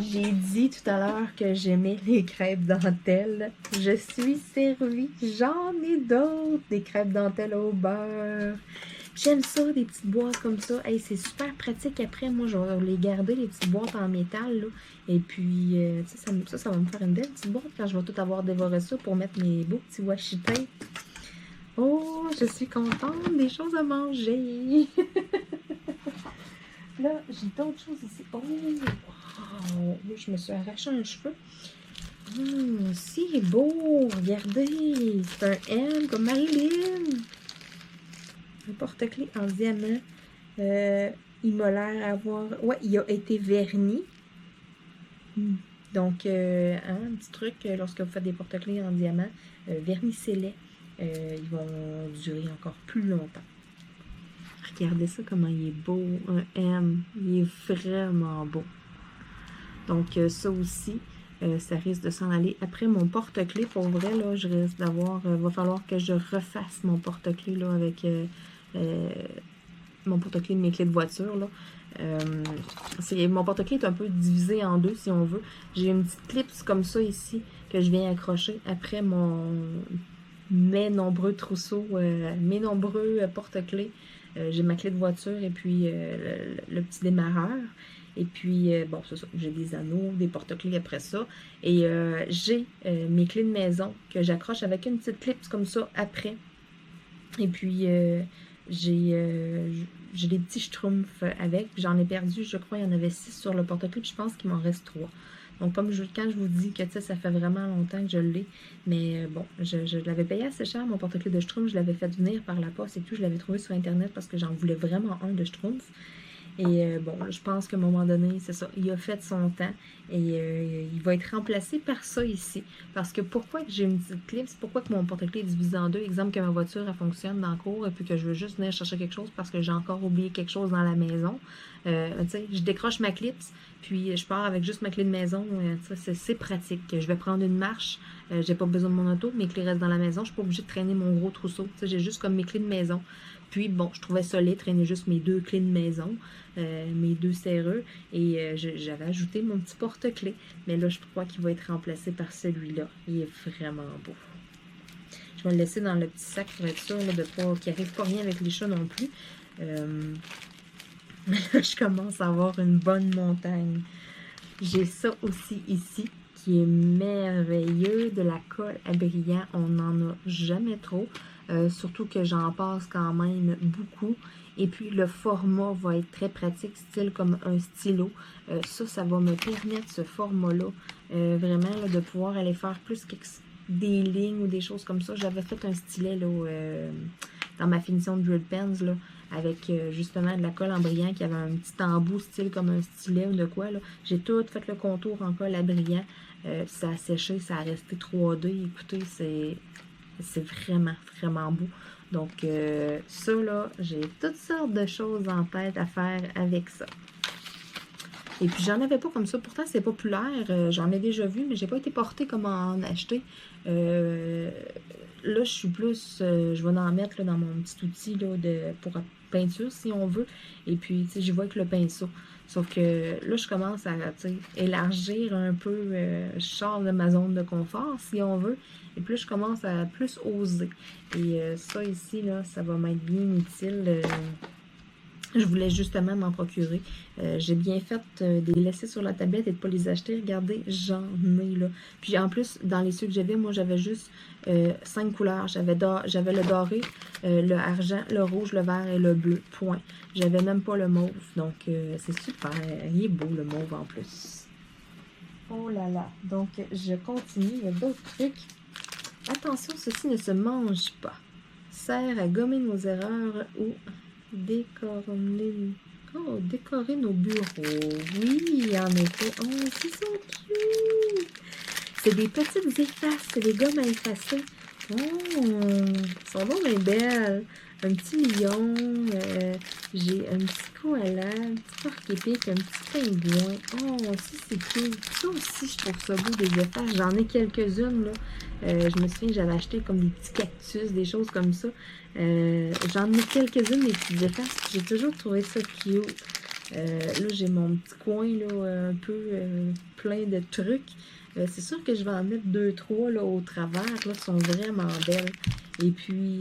J'ai dit tout à l'heure que j'aimais les crêpes dentelles. Je suis servie. J'en ai d'autres, des crêpes dentelles au beurre. J'aime ça, des petites boîtes comme ça. Hey, c'est super pratique. Après, moi, je vais les garder, les petites boîtes en métal. Là. Et puis, ça va me faire une belle petite boîte quand je vais tout avoir dévoré ça pour mettre mes beaux petits washi tape. Oh, je suis contente. Des choses à manger. Là, j'ai d'autres choses ici. Oh, wow. Là, je me suis arraché un cheveu. C'est beau. Regardez. C'est un M comme Marilyn. Un porte-clés en diamant. Il m'a l'air avoir... Ouais, il a été verni. Donc, un petit truc, lorsque vous faites des porte-clés en diamant, vernissez-les. Ils vont durer encore plus longtemps. Regardez ça, comment il est beau. Un M. Il est vraiment beau. Donc, ça aussi, ça risque de s'en aller. Après, mon porte-clés, pour vrai, là, je risque d'avoir... va falloir que je refasse mon porte-clés, là, avec mon porte-clés de mes clés de voiture, là. Mon porte-clés est un peu divisé en deux, si on veut. J'ai une petite clip comme ça, ici, que je viens accrocher après mes nombreux trousseaux, mes nombreux porte-clés. J'ai ma clé de voiture et puis le petit démarreur. Et puis, bon, c'est ça, j'ai des anneaux, des porte-clés après ça. Et j'ai mes clés de maison que j'accroche avec une petite clip comme ça après. Et puis, j'ai des petits schtroumpfs avec. J'en ai perdu, je crois, il y en avait 6 sur le porte-clés. Puis je pense qu'il m'en reste 3. Donc, quand je vous dis que ça fait vraiment longtemps que je l'ai, mais bon, je l'avais payé assez cher, mon porte-clés de Schtroumpf. Je l'avais fait venir par la poste et tout. Je l'avais trouvé sur Internet parce que j'en voulais vraiment un de Schtroumpf. Et bon, je pense qu'à un moment donné, c'est ça, il a fait son temps et il va être remplacé par ça ici. Parce que pourquoi j'ai une petite clip, c'est pourquoi que mon porte-clés est divisé en deux. Exemple que ma voiture, elle fonctionne dans le cours et puis que je veux juste venir chercher quelque chose parce que j'ai encore oublié quelque chose dans la maison. Tu sais, je décroche ma clip, puis je pars avec juste ma clé de maison. C'est pratique. Je vais prendre une marche, j'ai pas besoin de mon auto, mes clés restent dans la maison. Je suis pas obligée de traîner mon gros trousseau. J'ai juste comme mes clés de maison. Puis, bon, je trouvais ça laid, traîner juste mes 2 clés de maison, mes 2 serreux, et j'avais ajouté mon petit porte-clés. Mais là, je crois qu'il va être remplacé par celui-là. Il est vraiment beau. Je vais le laisser dans le petit sac pour être sûr là, de pas qu'il n'arrive pas rien avec les chats non plus. Mais là, je commence à avoir une bonne montagne. J'ai ça aussi ici, qui est merveilleux, de la colle à brillant. On n'en a jamais trop. Surtout que j'en passe quand même beaucoup. Et puis, le format va être très pratique, style comme un stylo. Ça va me permettre, ce format-là, vraiment, là, de pouvoir aller faire plus que des lignes ou des choses comme ça. J'avais fait un stylet, là, dans ma finition de Drill Pens, là, avec justement de la colle en brillant qui avait un petit embout style comme un stylet ou de quoi. J'ai tout fait le contour en colle à brillant. Ça a séché, ça a resté 3D. Écoutez, c'est vraiment, vraiment beau. Donc, ça, là, j'ai toutes sortes de choses en tête à faire avec ça. Et puis, j'en avais pas comme ça. Pourtant, c'est populaire. J'en ai déjà vu, mais j'ai pas été portée comme en acheter. Là, je suis plus... je vais en mettre là, dans mon petit outil là, pour peinture, si on veut. Et puis, tu sais, j'y vois avec le pinceau. Sauf que là, je commence à élargir un peu. Je sors de ma zone de confort, si on veut. Et puis là, je commence à plus oser. Et ça ici, là, ça va m'être bien utile. Je voulais justement m'en procurer. J'ai bien fait de les laisser sur la tablette et de ne pas les acheter. Regardez, j'en ai là. Puis en plus, dans les ceux que j'avais, moi j'avais juste 5 couleurs. J'avais le doré, le argent, le rouge, le vert et le bleu. Point. J'avais même pas le mauve. Donc c'est super. Il est beau le mauve en plus. Oh là là. Donc je continue. Il y a d'autres trucs. Attention, ceci ne se mange pas. Sert à gommer nos erreurs ou décorer nos bureaux. Oui, en effet. Oh, c'est so cute! C'est des petites effaces, c'est des gommes à effacer. Oh, sont donc bien belles. Un petit lion, j'ai un petit koala, un petit porc-épic, un petit pingouin. Oh, ça c'est cute. Ça aussi, je trouve ça beau, des effaces. J'en ai quelques-unes, là. Je me souviens que j'avais acheté comme des petits cactus, des choses comme ça. J'en ai quelques-unes, des petites effaces. J'ai toujours trouvé ça cute. Là, j'ai mon petit coin, là, un peu plein de trucs. C'est sûr que je vais en mettre 2-3 là, au travers. Là, qui sont vraiment belles. Et puis,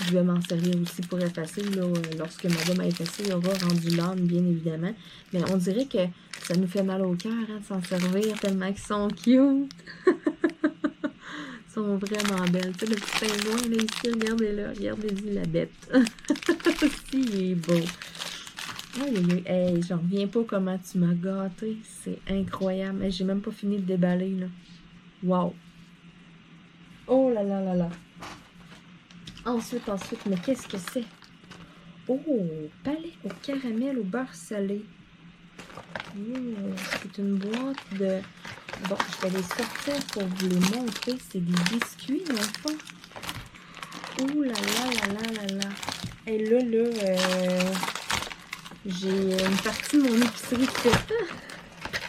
je vais m'en servir aussi pour effacer là, lorsque ma gomme à effacer aura rendu l'âme, bien évidemment. Mais on dirait que ça nous fait mal au cœur hein, de s'en servir tellement qu'ils sont cute. Ils sont vraiment belles. Tu sais, le petit pingouin, là, ici, regardez-le. Regardez-y la bête. Si, il est beau. Aïe, hey, j'en reviens pas comment tu m'as gâté. C'est incroyable. J'ai même pas fini de déballer, là. Wow. Oh là là là là. Ensuite, mais qu'est-ce que c'est? Oh, palais au caramel au beurre salé. C'est une boîte de... Bon, je vais les sortir pour vous les montrer. C'est des biscuits, dans le fond. Ouh là là là là là là. Et là, j'ai une partie de mon épicerie qui fait...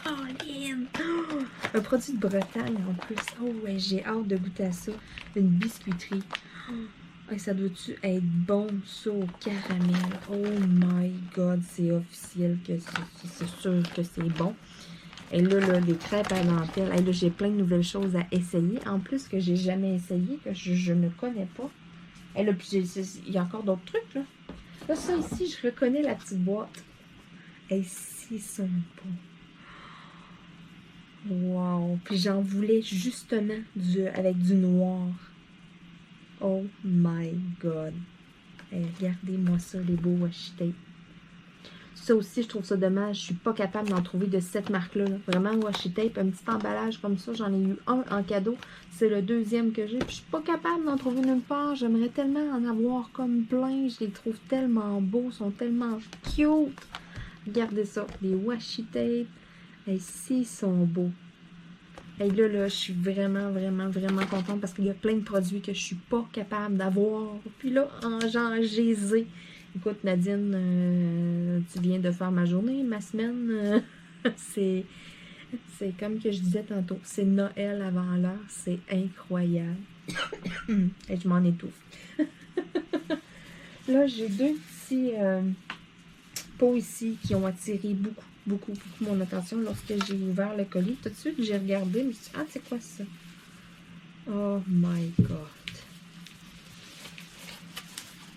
Caroline! Oh, un produit de Bretagne en plus. Oh ouais, j'ai hâte de goûter à ça. Une biscuiterie. Oh, ça doit-tu être bon, ça, au caramel? Oh my God, c'est officiel que c'est sûr que c'est bon. Et là, les crêpes à dentelle. Et là, j'ai plein de nouvelles choses à essayer. En plus, que j'ai jamais essayé, que je ne connais pas. Et là, puis il y a encore d'autres trucs, là. Là, ça ici, je reconnais la petite boîte. Et si, ils sont bons. Wow. Puis j'en voulais justement avec du noir. Oh my God. Hey, regardez-moi ça, les beaux washi tape. Ça aussi, je trouve ça dommage. Je suis pas capable d'en trouver de cette marque-là. Vraiment, washi tape, un petit emballage comme ça. J'en ai eu un en cadeau. C'est le deuxième que j'ai. Puis je suis pas capable d'en trouver nulle part. J'aimerais tellement en avoir comme plein. Je les trouve tellement beaux. Ils sont tellement cute. Regardez ça. Les washi tape. Et ils sont beaux. Et là, je suis vraiment, vraiment, vraiment contente parce qu'il y a plein de produits que je suis pas capable d'avoir. Puis là, genre, j'ai zé. Écoute, Nadine, tu viens de faire ma journée, ma semaine. C'est comme que je disais tantôt, c'est Noël avant l'heure. C'est incroyable. Et je m'en étouffe. Là, j'ai deux petits pots ici qui ont attiré beaucoup mon attention lorsque j'ai ouvert le colis. Tout de suite, j'ai regardé, je me suis dit, ah, c'est quoi ça? Oh my God.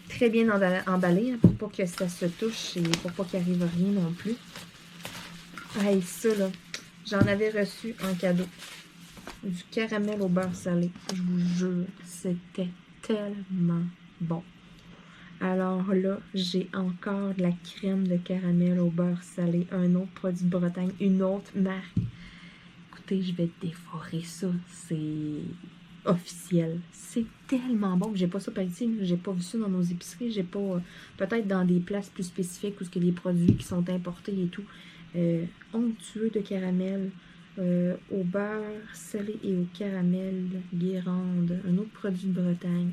Très bien emballé, hein, pour pas que ça se touche et pour pas qu'il arrive rien non plus. Hey, ça là, j'en avais reçu en cadeau. Du caramel au beurre salé. Je vous jure, c'était tellement bon. Alors là, j'ai encore de la crème de caramel au beurre salé. Un autre produit de Bretagne, une autre marque. Écoutez, je vais dévorer ça. C'est officiel. C'est tellement bon. J'ai pas ça par ici. J'ai pas vu ça dans nos épiceries. J'ai pas... peut-être dans des places plus spécifiques où il y a des produits qui sont importés et tout. Onctueux de caramel. Au beurre salé et au caramel Guérande. Un autre produit de Bretagne.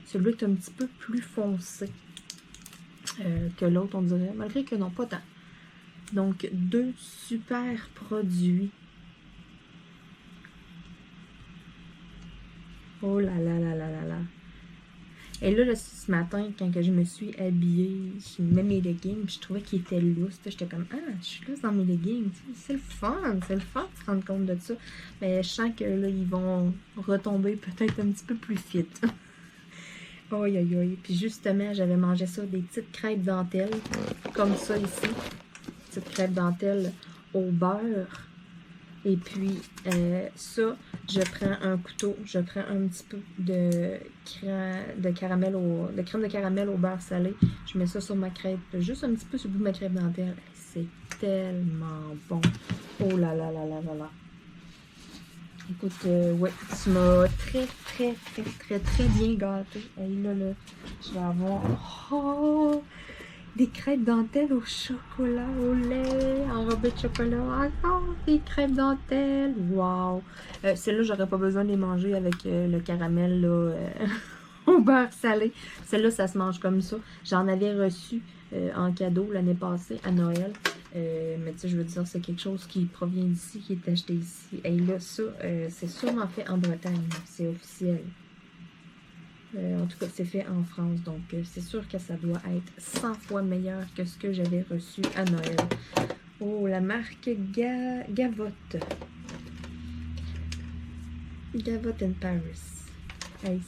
Celui est un petit peu plus foncé que l'autre, on dirait. Malgré que non, pas tant. Donc, 2 super produits. Oh là là là là là là. Et là, ce matin, quand je me suis habillée, je mets mes leggings, je trouvais qu'ils étaient lousses. J'étais comme, ah, je suis lousse dans mes leggings. C'est le fun de se rendre compte de ça. Mais je sens que là, ils vont retomber peut-être un petit peu plus fit. Aïe, aïe, aïe. Puis justement, j'avais mangé ça, des petites crêpes dentelles, comme ça ici. Petites crêpes dentelles au beurre. Et puis, ça, je prends un couteau, je prends un petit peu de crème de caramel au beurre salé. Je mets ça sur ma crêpe, juste un petit peu sur le bout de ma crêpe dentelle. C'est tellement bon. Oh là là là là là là. Écoute, ouais, tu m'as très bien gâté. Et là, je vais avoir... Oh! Des crêpes dentelles au chocolat, au lait, enrobées de chocolat. Encore des crêpes dentelles. Wow! Celles-là, j'aurais pas besoin de les manger avec le caramel là, au beurre salé. Celles-là, ça se mange comme ça. J'en avais reçu en cadeau l'année passée à Noël. Mais tu sais, je veux dire, c'est quelque chose qui provient d'ici, qui est acheté ici. Et là, ça, c'est sûrement fait en Bretagne. C'est officiel. En tout cas, c'est fait en France, donc c'est sûr que ça doit être 100 fois meilleur que ce que j'avais reçu à Noël. Oh, la marque Gavotte. Gavotte in Paris. Hey,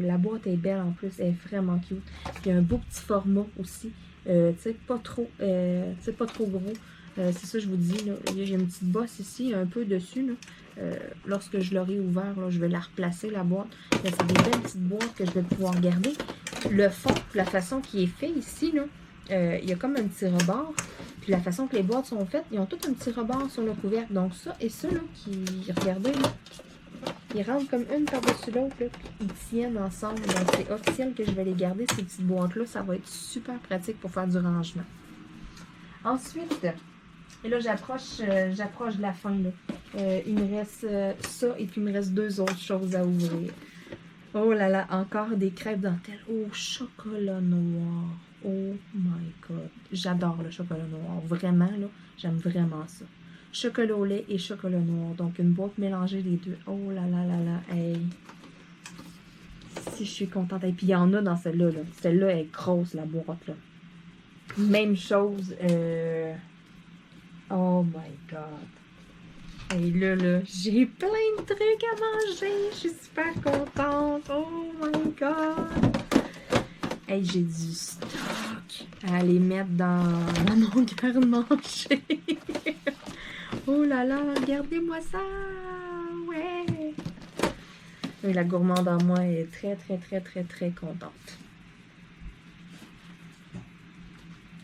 la boîte est belle en plus, elle est vraiment cute. Il y a un beau petit format aussi. Tu sais, pas trop gros. C'est ça, je vous dis. J'ai une petite bosse ici, un peu dessus. Là. Lorsque je l'aurai ouvert, là, je vais la replacer, la boîte. C'est des belles petites boîtes que je vais pouvoir garder. Le fond, la façon qui est fait ici, là, il y a comme un petit rebord. Puis la façon que les boîtes sont faites, ils ont tout un petit rebord sur le couvercle. Donc ça et ça, là, regardez, là, ils rentrent comme une par-dessus l'autre, puis ils tiennent ensemble. Donc c'est officiel que je vais les garder, ces petites boîtes-là. Ça va être super pratique pour faire du rangement. Ensuite, et là j'approche de la fin, là. Il me reste ça et puis il me reste 2 autres choses à ouvrir. Oh là là, encore des crêpes dentelles au chocolat noir. Oh my God. J'adore le chocolat noir. Vraiment, là, j'aime vraiment ça. Chocolat au lait et chocolat noir. Donc, une boîte mélangée des deux. Oh là là là là. Hey. Si je suis contente. Et puis, il y en a dans celle-là. Là. Celle-là est grosse, la boîte. Là. Même chose. Oh my God. Et là, j'ai plein de trucs à manger. Je suis super contente. Oh my God. Hey, j'ai du stock à aller mettre dans mon garde-manger. Oh là là, regardez-moi ça. Ouais. Et la gourmande en moi est très contente.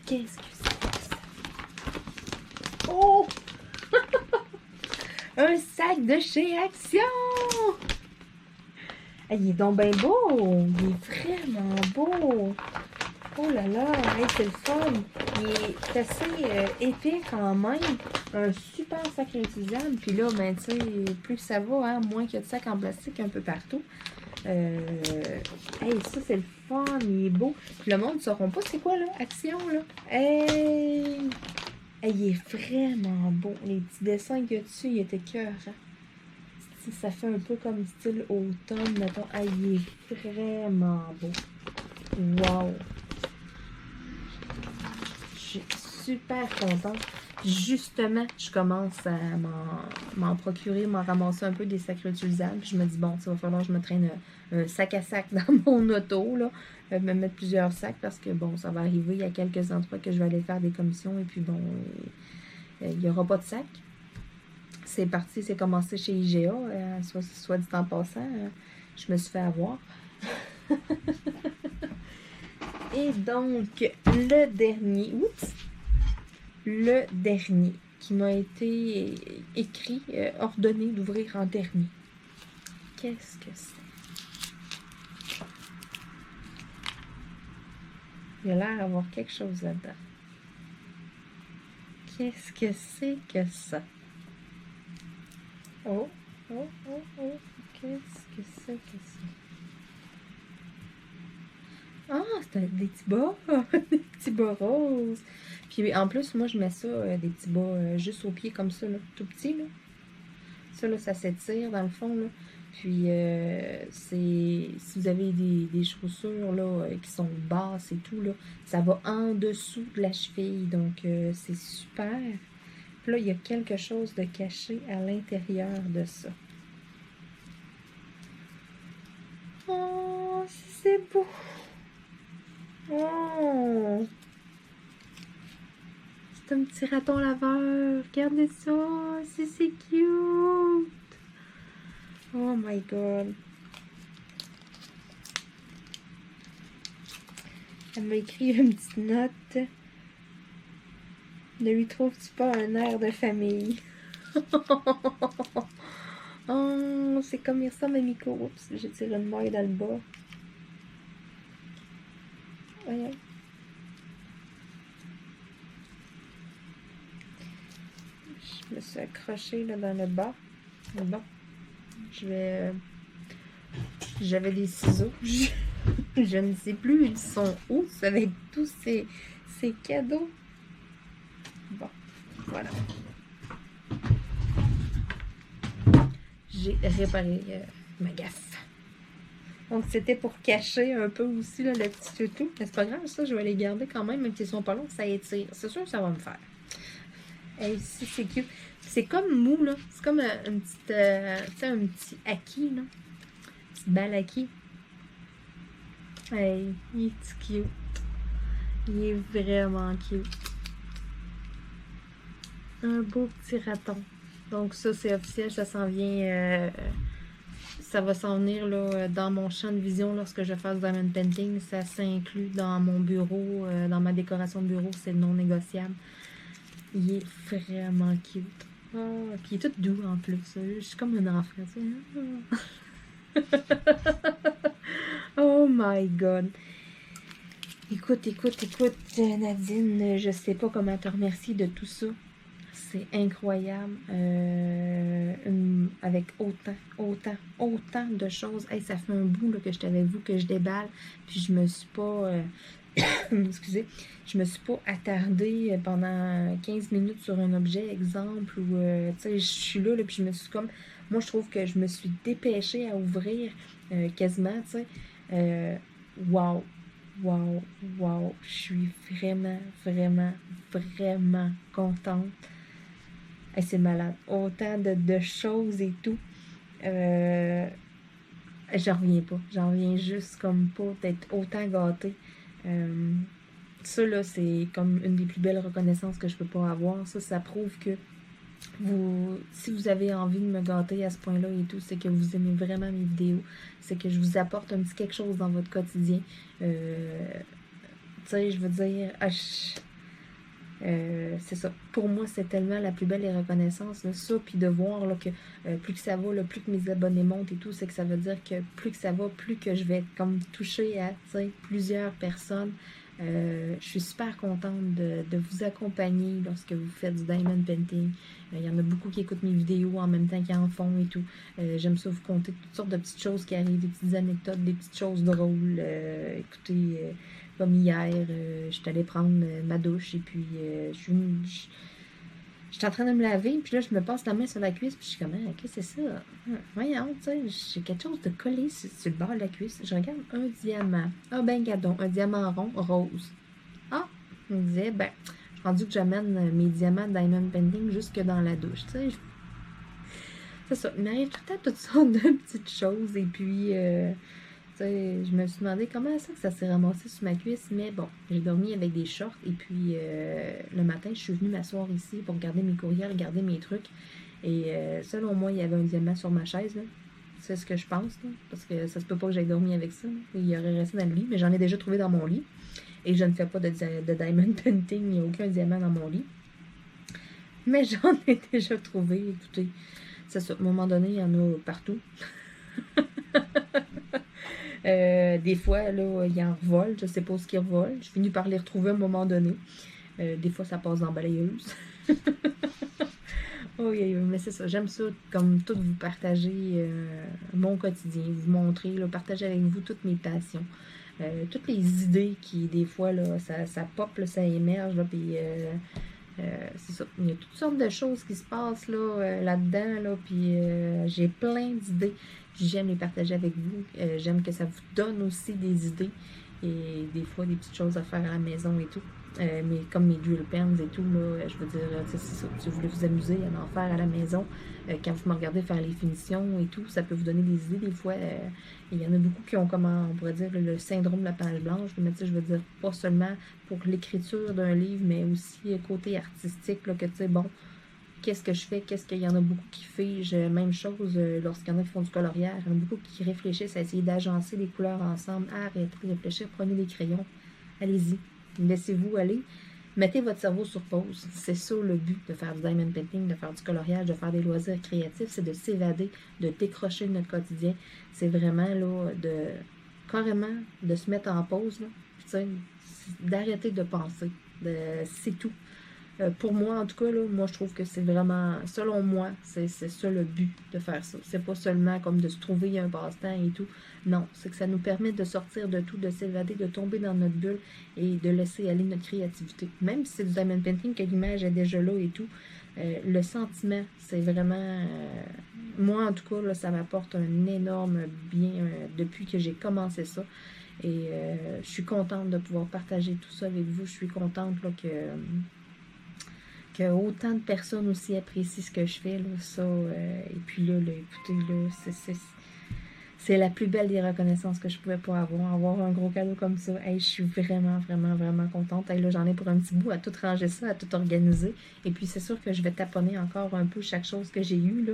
Qu'est-ce que c'est que ça? Oh! Un sac de chez Action! Hey, il est donc bien beau! Il est vraiment beau! Oh là là! Hey, c'est le fun! Il est assez épais quand même. Un super sac réutilisable. Puis là, ben, tu sais, plus ça va, hein, moins qu'il y a de sacs en plastique un peu partout. Hey, ça, c'est le fun! Il est beau. Puis le monde ne sauront pas c'est quoi, là? Action, là! Hey! Hey, il est vraiment beau. Les petits dessins qu'il y a dessus, il était cœur. Hein? Ça fait un peu comme style automne, mettons. Ah, il est vraiment beau. Wow! Je suis super contente. Puis justement, je commence à m'en procurer, m'en ramasser un peu des sacs réutilisables. Puis je me dis, bon, ça va falloir que je me traîne un sac à sac dans mon auto, là. Me mettre plusieurs sacs parce que, bon, ça va arriver. Il y a quelques endroits que je vais aller faire des commissions. Et puis, bon, il n'y aura pas de sac. C'est parti, c'est commencé chez IGA. Soit dit en passant, je me suis fait avoir. Et donc, le dernier qui m'a été écrit, ordonné d'ouvrir en dernier. Qu'est-ce que c'est? Il a l'air d'avoir quelque chose là-dedans. Qu'est-ce que c'est que ça? Oh. Qu'est-ce que c'est que ça? Ah, c'est des petits bas. Des petits bas roses. Puis en plus, moi, je mets ça, des petits bas juste au pied comme ça, là, tout petit, là. Ça, là, ça s'étire dans le fond, là. Puis, si vous avez des chaussures, là, qui sont basses et tout, là, ça va en dessous de la cheville. Donc, c'est super. Puis là, il y a quelque chose de caché à l'intérieur de ça. Oh, c'est beau! Oh! C'est un petit raton laveur. Regardez ça. C'est cute. Oh my god. Elle m'a écrit une petite note. Ne lui trouves-tu pas un air de famille? Oh, c'est comme il ressemble à Miko. Oups, j'ai tiré une maille dans le bas. Voyons. Je me suis accrochée là, dans le bas. Bon, j'avais des ciseaux. Je ne sais plus, ils sont où avec tous ces cadeaux. Bon, voilà. J'ai réparé ma gaffe. Donc, c'était pour cacher un peu aussi là, le petit toutou. Mais c'est pas grave, ça, je vais les garder quand même s'ils sont pas longs, ça étire. C'est sûr que ça va me faire. Et ici, c'est cute. C'est comme mou, là. C'est comme une petite, un petit acquis, là. Une petite balle acquis. Hey, il est cute. Il est vraiment cute. Un beau petit raton. Donc ça, c'est officiel, ça s'en vient... ça va s'en venir là, dans mon champ de vision lorsque je fasse diamond painting. Ça s'inclut dans mon bureau, dans ma décoration de bureau, c'est non négociable. Il est vraiment cute. Oh, puis il est tout doux en plus. Je suis comme un enfant. Oh my god. Écoute, Nadine, je sais pas comment te remercier de tout ça. C'est incroyable. Avec autant de choses. Hey, ça fait un bout là, que je t'avais vu que je déballe. Puis je me suis pas... excusez. Je me suis pas attardée pendant 15 minutes sur un objet, exemple. Ou, tu sais, je suis là, puis je me suis comme... Moi, je trouve que je me suis dépêchée à ouvrir quasiment, tu sais. Wow. Je suis vraiment contente. Hey, c'est malade. Autant de choses et tout. J'en reviens pas. J'en reviens juste comme pas d'être autant gâtée. Ça, là, c'est comme une des plus belles reconnaissances que je peux pas avoir. Ça prouve que si vous avez envie de me gâter à ce point-là et tout, c'est que vous aimez vraiment mes vidéos. C'est que je vous apporte un petit quelque chose dans votre quotidien. Tu sais, je veux dire... c'est ça. Pour moi, c'est tellement la plus belle des reconnaissances. Là, ça, puis de voir là, que plus que ça va, là, plus que mes abonnés montent et tout, c'est que ça veut dire que plus que ça va, plus que je vais comme toucher à plusieurs personnes. Je suis super contente de vous accompagner lorsque vous faites du diamond painting. Il y en a beaucoup qui écoutent mes vidéos en même temps qu'ils en font et tout. J'aime ça vous conter toutes sortes de petites choses qui arrivent, des petites anecdotes, des petites choses drôles. Écoutez, comme hier, je suis allée prendre ma douche et puis je suis en train de me laver, puis là, je me passe la main sur la cuisse, puis je suis comme, ah, qu'est-ce que c'est ça? Voyons, tu sais, j'ai quelque chose de collé sur le bord de la cuisse. Je regarde un diamant. Ah, ben, gardons, un diamant rond, rose. Ah, on me disait, ben, je rendu que j'amène mes diamants Diamond Painting jusque dans la douche, tu sais. C'est ça, il m'arrive tout le temps toutes sortes de petites choses, et puis, tu sais, je me suis demandé comment ça s'est ramassé sur ma cuisse, mais bon, j'ai dormi avec des shorts, et puis, le matin, je suis venue m'asseoir ici pour regarder mes courriels, regarder mes trucs, et selon moi, il y avait un diamant sur ma chaise, là. C'est ce que je pense, là, parce que ça se peut pas que j'aille dormir avec ça, là. Il aurait resté dans le lit, mais j'en ai déjà trouvé dans mon lit. Et je ne fais pas de diamond painting, il n'y a aucun diamant dans mon lit. Mais j'en ai déjà trouvé, écoutez. C'est ça, à un moment donné, il y en a partout. Des fois, là, il en revole, je ne sais pas ce qu'ils revolent. Je finis par les retrouver à un moment donné. Des fois, ça passe dans la balayeuse. Oh, mais c'est ça, j'aime ça, comme tout vous partager mon quotidien, vous montrer, là, partager avec vous toutes mes passions. Toutes les idées qui, des fois, là, ça pop, là, ça émerge, là, puis c'est ça. Il y a toutes sortes de choses qui se passent là, là-dedans, là, puis j'ai plein d'idées. J'aime les partager avec vous. J'aime que ça vous donne aussi des idées et des fois des petites choses à faire à la maison et tout. Mais comme mes drill pens et tout, là, je veux dire, c'est ça. Si vous voulez vous amuser à en faire à la maison, quand vous me regardez faire les finitions et tout, ça peut vous donner des idées. Des fois, il y en a beaucoup qui ont, comment on pourrait dire, le syndrome de la page blanche. Mais tu sais, je veux dire, pas seulement pour l'écriture d'un livre, mais aussi côté artistique, là, que tu sais, bon, qu'est-ce que je fais, qu'est-ce qu'il y en a beaucoup qui figent. Même chose lorsqu'il y en a qui font du coloriage. Il y en a beaucoup qui réfléchissent à essayer d'agencer les couleurs ensemble. Arrêtez de réfléchir, prenez des crayons. Allez-y. Laissez-vous aller. Mettez votre cerveau sur pause. C'est ça le but de faire du diamond painting, de faire du coloriage, de faire des loisirs créatifs, c'est de s'évader, de décrocher de notre quotidien. C'est vraiment là, carrément de se mettre en pause, là, d'arrêter de penser. C'est tout. Pour moi, en tout cas, là, moi, je trouve que c'est vraiment, selon moi, c'est ça le but de faire ça. C'est pas seulement comme de se trouver un passe-temps et tout. Non, c'est que ça nous permet de sortir de tout, de s'évader, de tomber dans notre bulle et de laisser aller notre créativité. Même si c'est du diamond painting, que l'image est déjà là et tout, le sentiment, c'est vraiment... moi, en tout cas, là, ça m'apporte un énorme bien depuis que j'ai commencé ça. Et je suis contente de pouvoir partager tout ça avec vous. Je suis contente là, que autant de personnes aussi apprécient ce que je fais, là, ça, et puis là, écoutez, là, c'est la plus belle des reconnaissances que je pouvais pas avoir un gros cadeau comme ça. Hey, je suis vraiment, vraiment, vraiment contente. Hey, là, j'en ai pour un petit bout à tout ranger ça, à tout organiser, et puis c'est sûr que je vais taponner encore un peu chaque chose que j'ai eue, là,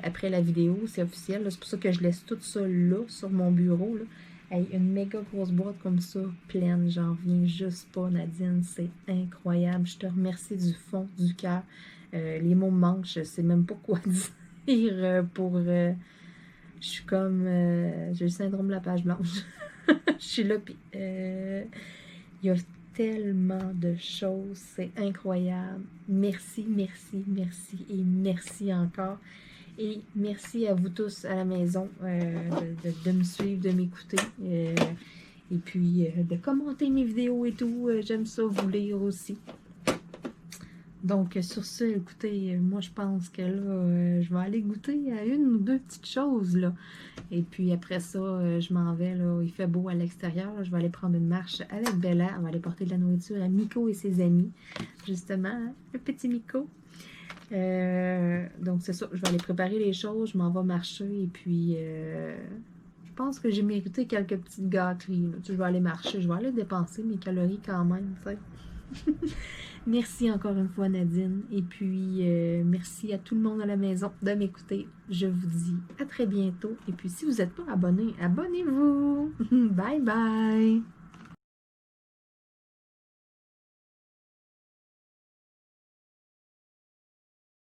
après la vidéo, c'est officiel, c'est pour ça que je laisse tout ça là, sur mon bureau, là. Hey, une méga grosse boîte comme ça, pleine, j'en reviens juste pas, Nadine, c'est incroyable. Je te remercie du fond du cœur. Les mots me manquent, je sais même pas quoi dire pour... je suis comme... j'ai le syndrome de la page blanche. Je suis là, puis... il y a tellement de choses, c'est incroyable. Merci, merci, merci et merci encore. Et merci à vous tous à la maison de me suivre, de m'écouter. Et puis de commenter mes vidéos et tout. J'aime ça, vous lire aussi. Donc sur ce, écoutez, moi je pense que là, je vais aller goûter à une ou deux petites choses, là. Et puis après ça, je m'en vais, là. Il fait beau à l'extérieur. Je vais aller prendre une marche avec Bella. On va aller porter de la nourriture à Miko et ses amis. Justement, hein, le petit Miko. Donc c'est ça, je vais aller préparer les choses, je m'en vais marcher et puis je pense que j'ai mérité quelques petites gâteries, là. Tu sais, je vais aller marcher, je vais aller dépenser mes calories quand même, tu sais. Merci encore une fois Nadine et puis merci à tout le monde à la maison de m'écouter. Je vous dis à très bientôt et puis si vous n'êtes pas abonné, abonnez-vous. Bye bye.